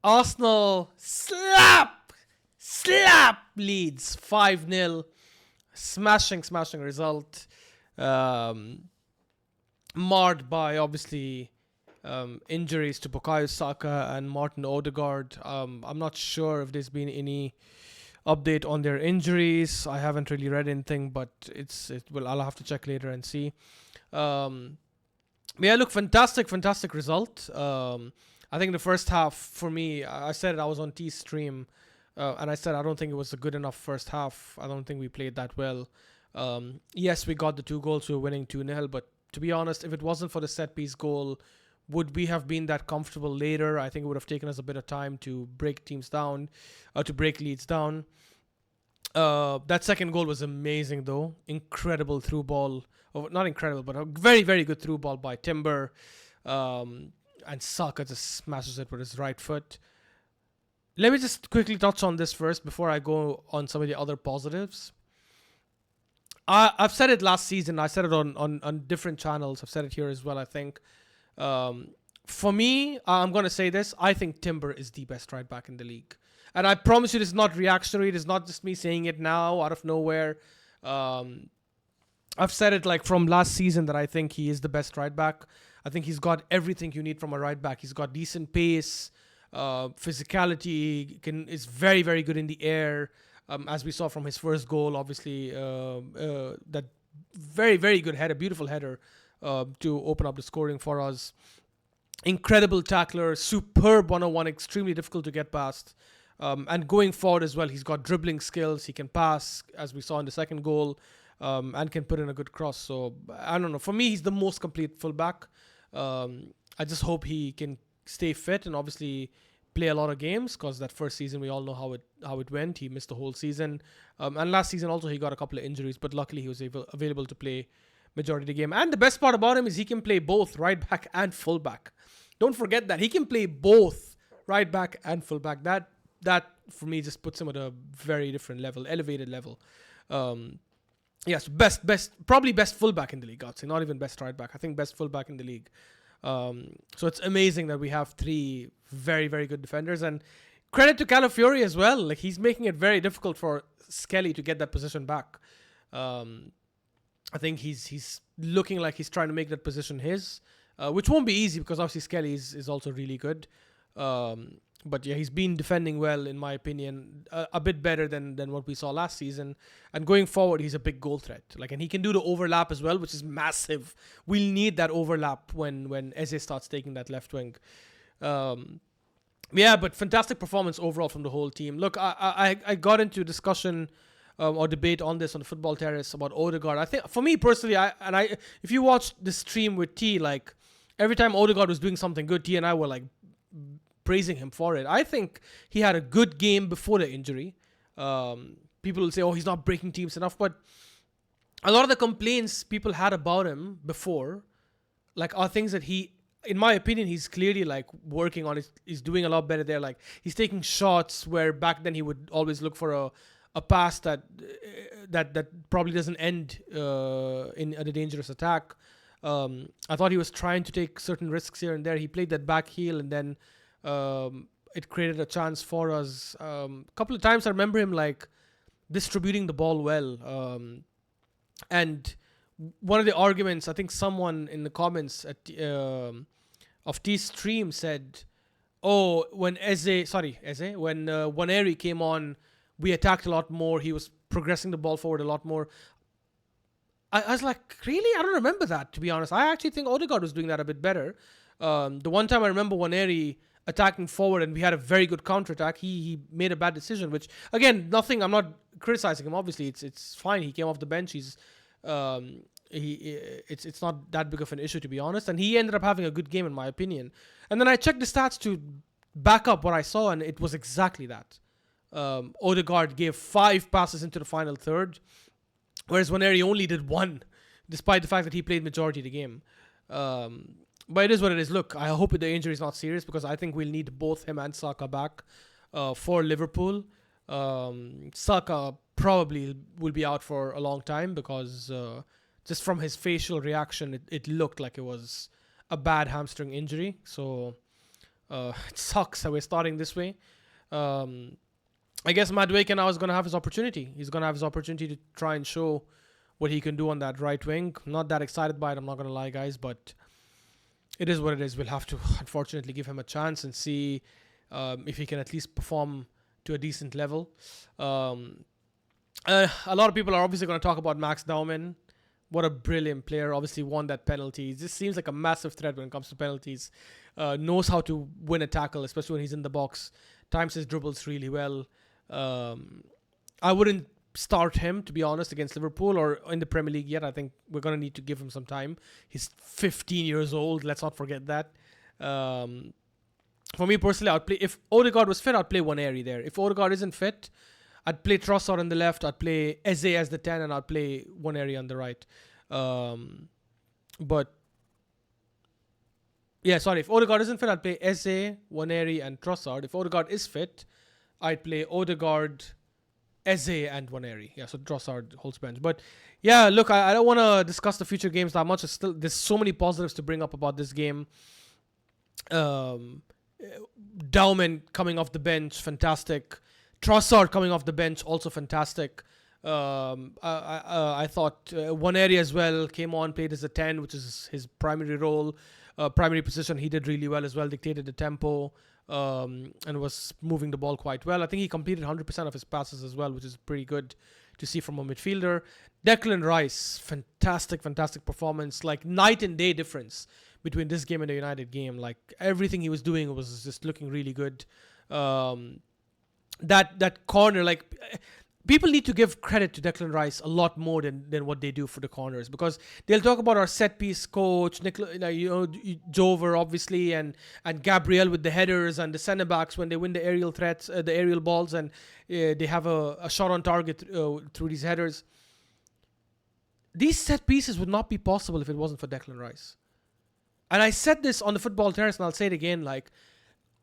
Arsenal slap Leeds 5-0. Smashing result. Um, Marred by obviously injuries to Bukayo Saka and Martin Odegaard. I'm not sure if there's been any update on their injuries. I haven't really read anything, but I'll have to check later and see. Um, yeah, look, fantastic result. I think the first half for me, I said it. I was on T's stream, and I said I don't think it was a good enough first half. I don't think we played that well. Yes, we got the 2 goals. We were winning 2-0, but to be honest, if it wasn't for the set piece goal, would we have been that comfortable later? I think it would have taken us a bit of time to break teams down, to break Leeds down. That second goal was amazing, though. Incredible through ball. Oh, not incredible, but a very good through ball by Timber. And Saka just smashes it with his right foot. Let me just quickly touch on this first before I go on some of the other positives. I've said it last season. I said it on different channels. I've said it here as well, I think. For me, I'm going to say this. I think Timber is the best right back in the league. And I promise you this is not reactionary. It is not just me saying it now out of nowhere. I've said it like from last season that I think he is the best right back. I think he's got everything you need from a right back. He's got decent pace, physicality, is very good in the air. As we saw from his first goal, obviously, that very good header, beautiful header to open up the scoring for us. Incredible tackler, superb 101, extremely difficult to get past. And going forward as well, he's got dribbling skills. He can pass, as we saw in the second goal, and can put in a good cross. So, I don't know. For me, he's the most complete fullback. I just hope he can stay fit and obviously play a lot of games, because that first season we all know how it went. He missed the whole season, and last season also he got a couple of injuries, but luckily he was available to play majority of the game. And the best part about him is he can play both right back and full back. Don't forget that he can play both right back and full back. That for me just puts him at a very different level, elevated level. Yes, probably best fullback in the league. I'd say not even best right back. I think best fullback in the league. So it's amazing that we have 3 very good defenders, and credit to Calafiori as well. Like, he's making it very difficult for Skelly to get that position back. I think he's looking like he's trying to make that position his, which won't be easy because obviously Skelly is also really good. But yeah, he's been defending well, in my opinion, a bit better than what we saw last season. And going forward, he's a big goal threat. And he can do the overlap as well, which is massive. We'll need that overlap when Eze starts taking that left wing. Yeah, but fantastic performance overall from the whole team. Look, I got into discussion or debate on this on the football terrace about Odegaard. I think for me personally, if you watched the stream with T, like every time Odegaard was doing something good, T and I were like praising him for it. I think he had a good game before the injury. People will say, oh, he's not breaking teams enough, but a lot of the complaints people had about him before, like, are things that he, in my opinion, he's clearly like working on. He's doing a lot better there. Like, he's taking shots where back then he would always look for a pass that probably doesn't end in a dangerous attack. I thought he was trying to take certain risks here and there. He played that back heel, and then it created a chance for us. A couple of times I remember him like distributing the ball well. And one of the arguments, I think someone in the comments of T's stream said, oh, when Waneri came on, we attacked a lot more. He was progressing the ball forward a lot more. I was like, really? I don't remember that, to be honest. I actually think Odegaard was doing that a bit better. The one time I remember Waneri attacking forward and we had a very good counterattack, he made a bad decision, which, again, I'm not criticizing him, obviously. It's fine. He came off the bench. It's not that big of an issue, to be honest. And he ended up having a good game, in my opinion. And then I checked the stats to back up what I saw, and it was exactly that. Odegaard gave 5 passes into the final third, whereas Waneri only did 1, despite the fact that he played majority of the game. But it is what it is. Look, I hope the injury is not serious, because I think we'll need both him and Saka back for Liverpool. Saka probably will be out for a long time, because just from his facial reaction, it looked like it was a bad hamstring injury. So It sucks that we're starting this way. Um, I guess Madueke now is going to have his opportunity. He's going to have his opportunity to try and show what he can do on that right wing. Not that excited by it, I'm not going to lie, guys, but it is what it is. We'll have to, unfortunately, give him a chance and see if he can at least perform to a decent level. A lot of people are obviously going to talk about Max Dauman. What a brilliant player. Obviously won that penalty. He just seems like a massive threat when it comes to penalties. Knows how to win a tackle, especially when he's in the box. Times his dribbles really well. I wouldn't start him, to be honest, against Liverpool or in the Premier League yet. I think we're going to need to give him some time. He's 15 years old. Let's not forget that. For me personally, I'd play, if Odegaard was fit, I'd play Waneri there. If Odegaard isn't fit, I'd play Trossard on the left, I'd play Eze as the 10, and I'd play Waneri on the right. But yeah, sorry, if Odegaard isn't fit, I'd play Eze, Waneri, and Trossard. If Odegaard is fit, I'd play Odegaard, Eze, and Waneri. Yeah, so Trossard holds bench. But yeah, look, I don't want to discuss the future games that much. There's so many positives to bring up about this game. Dauman coming off the bench, fantastic. Trossard coming off the bench, also fantastic. I thought Waneri as well came on, played as a 10, which is his primary role, primary position. He did really well as well, dictated the tempo, and was moving the ball quite well. I think he completed 100% of his passes as well, which is pretty good to see from a midfielder. Declan Rice, fantastic performance, like night and day difference between this game and the United game. Like everything he was doing was just looking really good. That corner, like people need to give credit to Declan Rice a lot more than what they do for the corners, because they'll talk about our set piece coach, Jover obviously, and Gabriel with the headers, and the centre backs when they win the aerial threats, the aerial balls, and they have a shot on target through these headers. These set pieces would not be possible if it wasn't for Declan Rice. And I said this on the Football Terrace, and I'll say it again, like,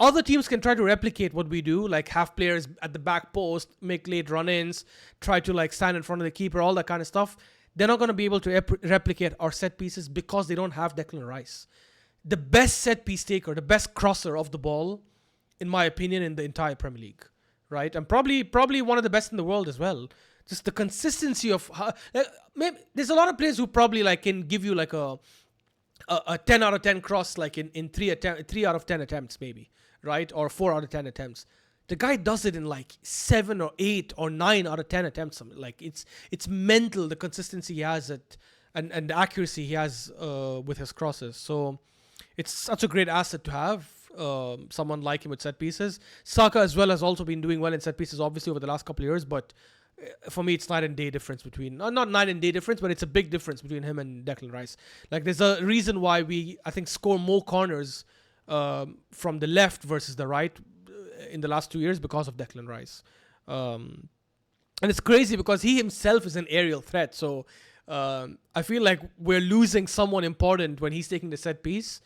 other teams can try to replicate what we do, like have players at the back post, make late run-ins, try to like stand in front of the keeper, all that kind of stuff. They're not going to be able to replicate our set pieces because they don't have Declan Rice. The best set piece taker, the best crosser of the ball, in my opinion, in the entire Premier League, right? And probably one of the best in the world as well. Just the consistency of maybe there's a lot of players who probably like can give you like a 10 out of 10 cross, like in 3 out of 10 attempts maybe, right? Or 4 out of 10 attempts. The guy does it in like 7 or 8 or 9 out of 10 attempts. Like it's mental, the consistency he has and the accuracy he has with his crosses. So it's such a great asset to have someone like him with set pieces. Saka as well has also been doing well in set pieces, obviously, over the last couple of years, but for me, it's night and day difference between, not night and day difference, but it's a big difference between him and Declan Rice. Like, there's a reason why we, I think, score more corners from the left versus the right in the last 2 years because of Declan Rice. And it's crazy because he himself is an aerial threat. So I feel like we're losing someone important when he's taking the set piece.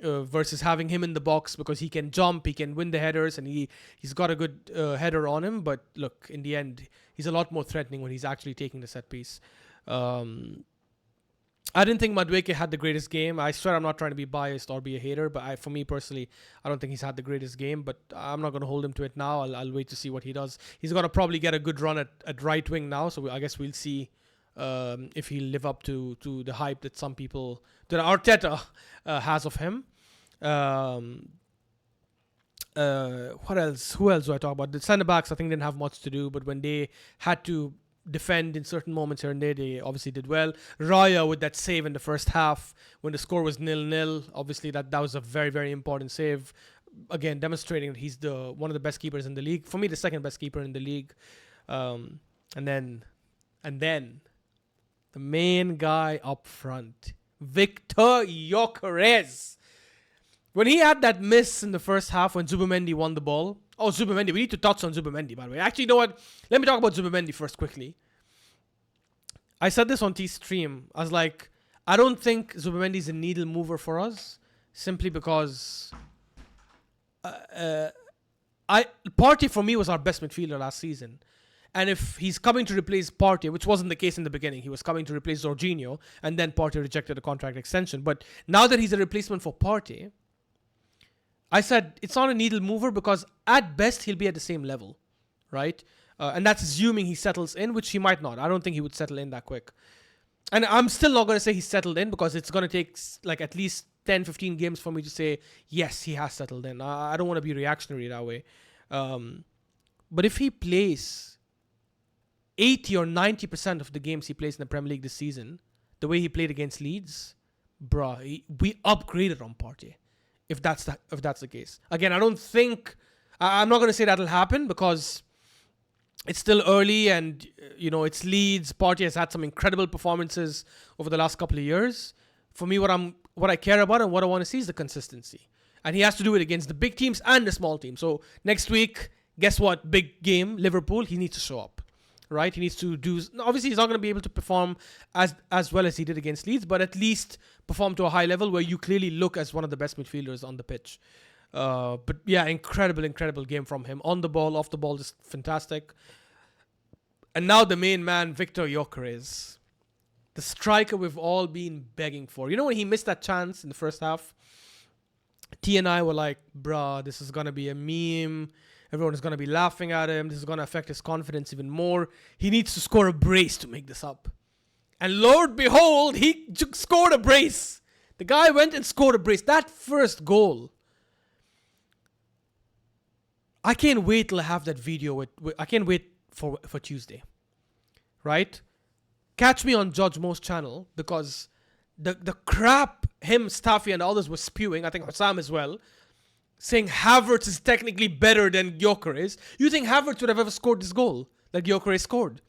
Versus having him in the box, because he can jump, he can win the headers, and he's got a good header on him. But look, in the end, he's a lot more threatening when he's actually taking the set piece. I didn't think Madueke had the greatest game. I swear I'm not trying to be biased or be a hater, but for me personally, I don't think he's had the greatest game. But I'm not going to hold him to it now. I'll wait to see what he does. He's going to probably get a good run at right wing now, so I guess we'll see if he'll live up to the hype that some people, that Arteta has of him. What else? Who else do I talk about? The centre backs, I think, didn't have much to do, but when they had to defend in certain moments here and there, they obviously did well. Raya with that save in the first half when the score was 0-0. Obviously, that was a very, very important save. Again, demonstrating that he's one of the best keepers in the league. For me, the second best keeper in the league. And then the main guy up front, Victor Gyokeres. When he had that miss in the first half when Zubimendi won the ball. Oh, Zubimendi. We need to touch on Zubimendi, by the way. Actually, you know what? Let me talk about Zubimendi first quickly. I said this on T-Stream. I was like, I don't think Zubimendi is a needle mover for us, simply because Partey for me was our best midfielder last season. And if he's coming to replace Partey, which wasn't the case in the beginning, he was coming to replace Jorginho, and then Partey rejected a contract extension. But now that he's a replacement for Partey, I said it's not a needle mover because at best he'll be at the same level, right? And that's assuming he settles in, which he might not. I don't think he would settle in that quick. And I'm still not going to say he's settled in because it's going to take like at least 10, 15 games for me to say, yes, he has settled in. I don't want to be reactionary that way. But if he plays 80 or 90% of the games he plays in the Premier League this season, the way he played against Leeds, we upgraded on Partey. If that's the case. Again, I'm not going to say that'll happen because it's still early and, it's Leeds. Partey has had some incredible performances over the last couple of years. For me, what I care about and what I want to see is the consistency. And he has to do it against the big teams and the small teams. So next week, guess what? Big game, Liverpool, he needs to show up. Right? He needs to do... Obviously, he's not going to be able to perform as well as he did against Leeds, but at least perform to a high level where you clearly look as one of the best midfielders on the pitch. But yeah, incredible game from him. On the ball, off the ball, just fantastic. And now the main man, Victor Gyokeres. The striker we've all been begging for. You know when he missed that chance in the first half? T and I were like, this is going to be a meme. Everyone is going to be laughing at him. This is going to affect his confidence even more. He needs to score a brace to make this up. And Lord behold, he scored a brace. The guy went and scored a brace. That first goal. I can't wait till I have that video. I can't wait for Tuesday. Right? Catch me on Judge Mo's channel because the crap him, Staffy and others were spewing, I think Hussam as well, saying Havertz is technically better than Gyokeres. You think Havertz would have ever scored this goal that Gyokeres scored?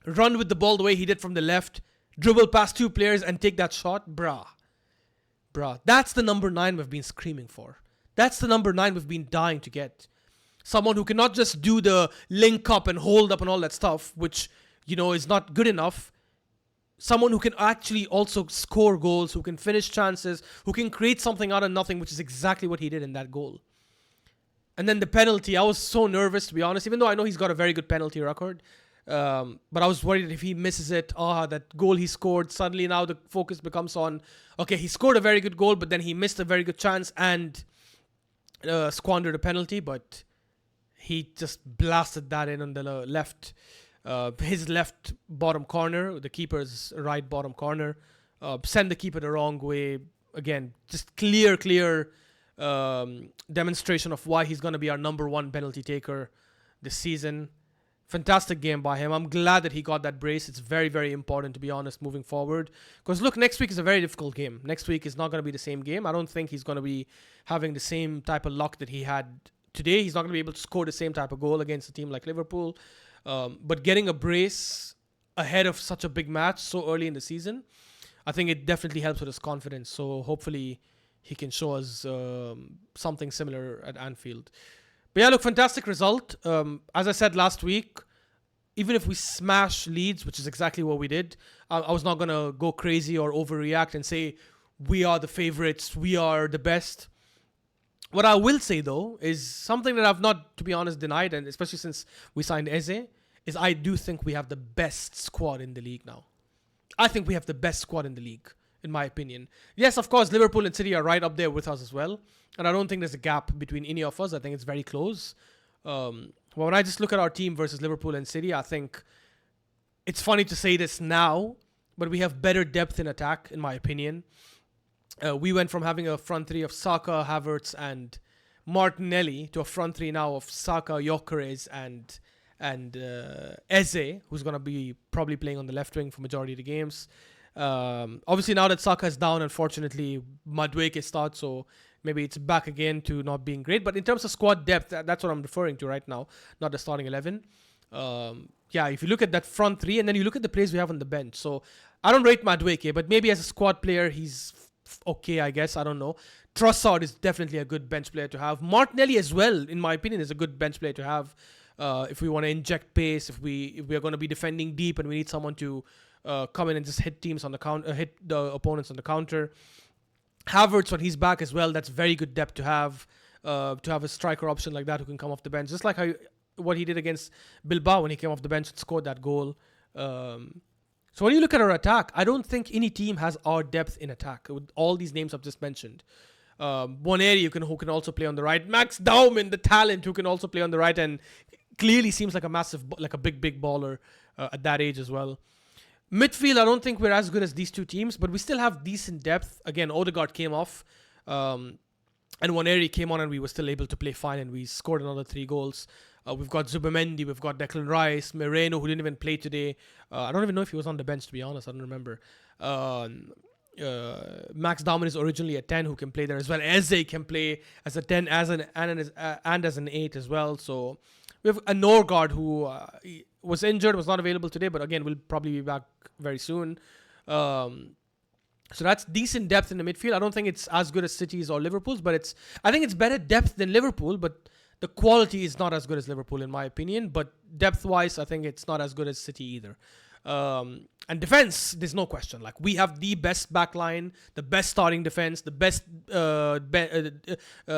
Run with the ball the way he did from the left, dribble past two players and take that shot? Bruh. That's the number 9 we've been screaming for. That's the number 9 we've been dying to get. Someone who cannot just do the link up and hold up and all that stuff, which, is not good enough. Someone who can actually also score goals, who can finish chances, who can create something out of nothing, which is exactly what he did in that goal. And then the penalty, I was so nervous, to be honest, even though I know he's got a very good penalty record. But I was worried that if he misses it, that goal he scored, suddenly now the focus becomes on, okay, he scored a very good goal, but then he missed a very good chance and squandered a penalty, but he just blasted that in on the left. His left bottom corner, the keeper's right bottom corner, send the keeper the wrong way. Again, just clear demonstration of why he's going to be our number 1 penalty taker this season. Fantastic game by him. I'm glad that he got that brace. It's very, very important, to be honest, moving forward. Because look, next week is a very difficult game. Next week is not going to be the same game. I don't think he's going to be having the same type of luck that he had today. He's not going to be able to score the same type of goal against a team like Liverpool. But getting a brace ahead of such a big match so early in the season, I think it definitely helps with his confidence. So hopefully he can show us something similar at Anfield. But yeah, look, fantastic result. As I said last week, even if we smash Leeds, which is exactly what we did, I was not going to go crazy or overreact and say we are the favourites, we are the best. What I will say, though, is something that I've not, to be honest, denied, and especially since we signed Eze, is I do think we have the best squad in the league now. I think we have the best squad in the league, in my opinion. Yes, of course, Liverpool and City are right up there with us as well, and I don't think there's a gap between any of us. I think it's very close. When I just look at our team versus Liverpool and City, I think it's funny to say this now, but we have better depth in attack, in my opinion. We went from having a front three of Saka, Havertz, and Martinelli to a front three now of Saka, Gyokeres, and Eze, who's going to be probably playing on the left wing for majority of the games. Obviously, now that Saka is down, unfortunately, Madueke starts, so maybe it's back again to not being great. But in terms of squad depth, that's what I'm referring to right now, not the starting 11. If you look at that front three, and then you look at the players we have on the bench. So I don't rate Madueke, but maybe as a squad player, he's okay, I guess. I don't know. Trossard is definitely a good bench player to have. Martinelli as well, in my opinion, is a good bench player to have. If we want to inject pace, if we are going to be defending deep and we need someone to come in and just hit teams on the counter, hit the opponents on the counter. Havertz, when he's back as well, that's very good depth to have a striker option like that who can come off the bench, just like what he did against Bilbao when he came off the bench and scored that goal. So when you look at our attack, I don't think any team has our depth in attack with all these names I've just mentioned. Boneri who can also play on the right. Max Dauman, the talent, who can also play on the right, and clearly seems like a big baller at that age as well. Midfield, I don't think we're as good as these two teams, but we still have decent depth. Again, Odegaard came off, and Waneri came on, and we were still able to play fine, and we scored another 3 goals. We've got Zubimendi, we've got Declan Rice, Moreno, who didn't even play today. I don't even know if he was on the bench, to be honest. I don't remember. Max Dauman is originally a 10 who can play there as well. Eze can play as a 10 and as an 8 as well. So we have a Norgard who was injured, was not available today, but again, will probably be back very soon. So that's decent depth in the midfield. I don't think it's as good as City's or Liverpool's, but I think it's better depth than Liverpool, but the quality is not as good as Liverpool in my opinion. But depth-wise, I think it's not as good as City either. And defense, there's no question. Like, we have the best back line, the best starting defense, the best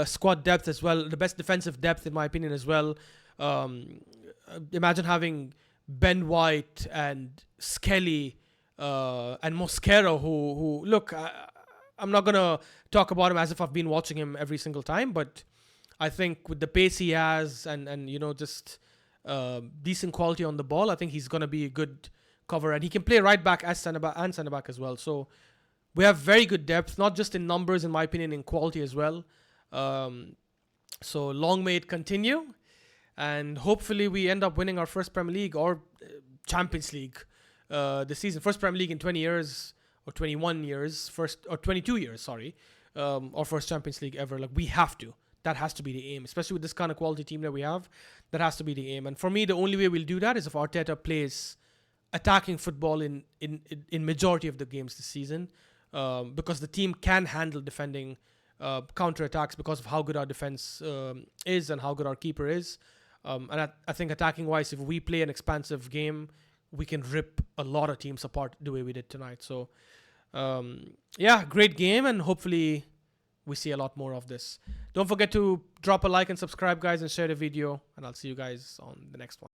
squad depth as well, the best defensive depth in my opinion as well. Imagine having Ben White and Skelly and Mosquera, who look, I'm not gonna talk about him as if I've been watching him every single time, but I think with the pace he has and just decent quality on the ball, I think he's gonna be a good cover, and he can play right back as centre back as well. So we have very good depth, not just in numbers, in my opinion, in quality as well. So long may it continue, and hopefully we end up winning our first Premier League or Champions League this season. First Premier League in 20 years or 21 years, or 22 years, sorry, or first Champions League ever. Like, we have to. That has to be the aim, especially with this kind of quality team that we have. That has to be the aim. And for me, the only way we'll do that is if Arteta plays attacking football in majority of the games this season, because the team can handle defending counter-attacks because of how good our defense is and how good our keeper is. And I think attacking-wise, if we play an expansive game, we can rip a lot of teams apart the way we did tonight. So, great game, and hopefully we see a lot more of this. Don't forget to drop a like and subscribe, guys, and share the video, and I'll see you guys on the next one.